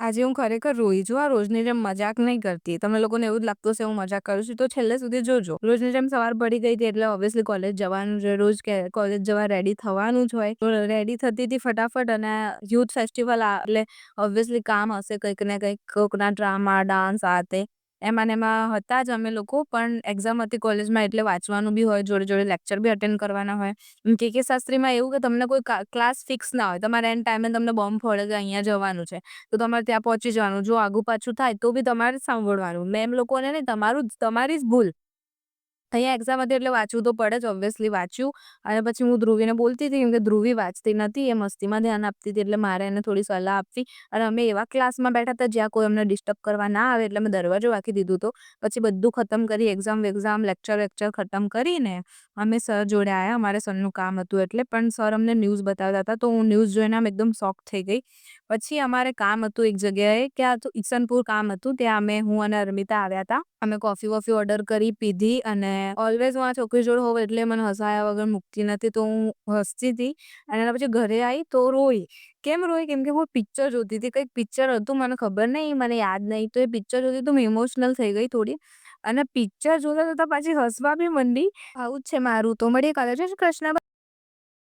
આજે હું ખરેખર રોઈ છું. આ રોજની જેમ મજાક નહીં કરતી. તમને લોકોને એવું જ લાગતું હશે હું મજાક કરું છું, તો છેલ્લે સુધી જોજો. રોજની જેમ સવાર પડી ગઈ હતી એટલે ઓબ્વિયસલી કોલેજ જવાનું છે. રોજ કોલેજ જવા રેડી થવાનું જ હોય. તો રેડી થતી હતી ફટાફટ, અને યુથ ફેસ્ટિવલ એટલે ઓબ્વિયસલી કામ હશે કંઈક ને કંઈક, કોકના ડ્રામા, ડાન્સ આ તે. એમાં ને એમાં હતા જ અમે લોકો, પણ એક્ઝામ હતી કોલેજમાં એટલે વાંચવાનું બી હોય, જોડે જોડે લેક્ચર બી અટેન્ડ કરવાના હોય. કે શાસ્ત્રીમાં એવું કે તમને કોઈ ક્લાસ ફિક્સ ના હોય. તમારે એન્ડ ટાઈમે તમને બોમ્બ ફોડે કે અહીંયા જવાનું છે, તો તમારે ત્યાં પહોંચી જવાનું. જો આગુ પાછું થાય તો બી તમારે જ સાંભળવાનું. મેમ લોકોને નહીં, તમારી જ ભૂલ. અહીંયા એક્ઝામ હતી એટલે વાંચવું તો પડે જ. ઓબ્વિયસલી વાંચ્યું, અને પછી હું ધ્રુવીને બોલતી હતી કેમ કે ધ્રુવી વાંચતી નથી, એ મસ્તીમાં ધ્યાન આપતી હતી, એટલે મારે એને થોડી સલાહ આપવી. અને અમે એવા ક્લાસમાં બેઠા હતા જ્યાં કોઈ અમને ડિસ્ટર્બ કરવા ના આવે, એટલે મેં દરવાજો વાંકી દીધું હતું. પછી બધું ખતમ કરી, એક્ઝામ લેક્ચર ખતમ કરીને અમે સર જોડે આવ્યા. અમારે સરનું કામ હતું એટલે, પણ સર અમને ન્યૂઝ બતાવતા હતા, તો હું ન્યૂઝ જોઈને આમ એકદમ શોક થઈ ગઈ. પછી અમારે કામ હતું એક જગ્યાએ, ક્યાં તો ઈસનપુર કામ હતું, ત્યાં હું અને અર્મિતા આવ્યા હતા. અમે કોફી વોફી ઓર્ડર કરી, પીધી, અને ઓલવેઝ હું આ છોકરી જોડે હોઉં એટલે મને હસાયા વગર મૂકતી નથી, તો હું હસતી હતી. અને એના પછી ઘરે આવી તો રોઈ. કેમ રોઈ? કેમ કે હું પિક્ચર જોતી હતી. કંઈક પિક્ચર હતું, મને ખબર નહીં, મને યાદ નહીં. તો એ પિક્ચર જોતી તો હું ઇમોશનલ થઈ ગઈ થોડી, અને પિક્ચર જોતા જોતા પાછી હસવા બી મંડી. આવું જ છે મારું. તો મળીએ કાલે. જય શ્રી કૃષ્ણ.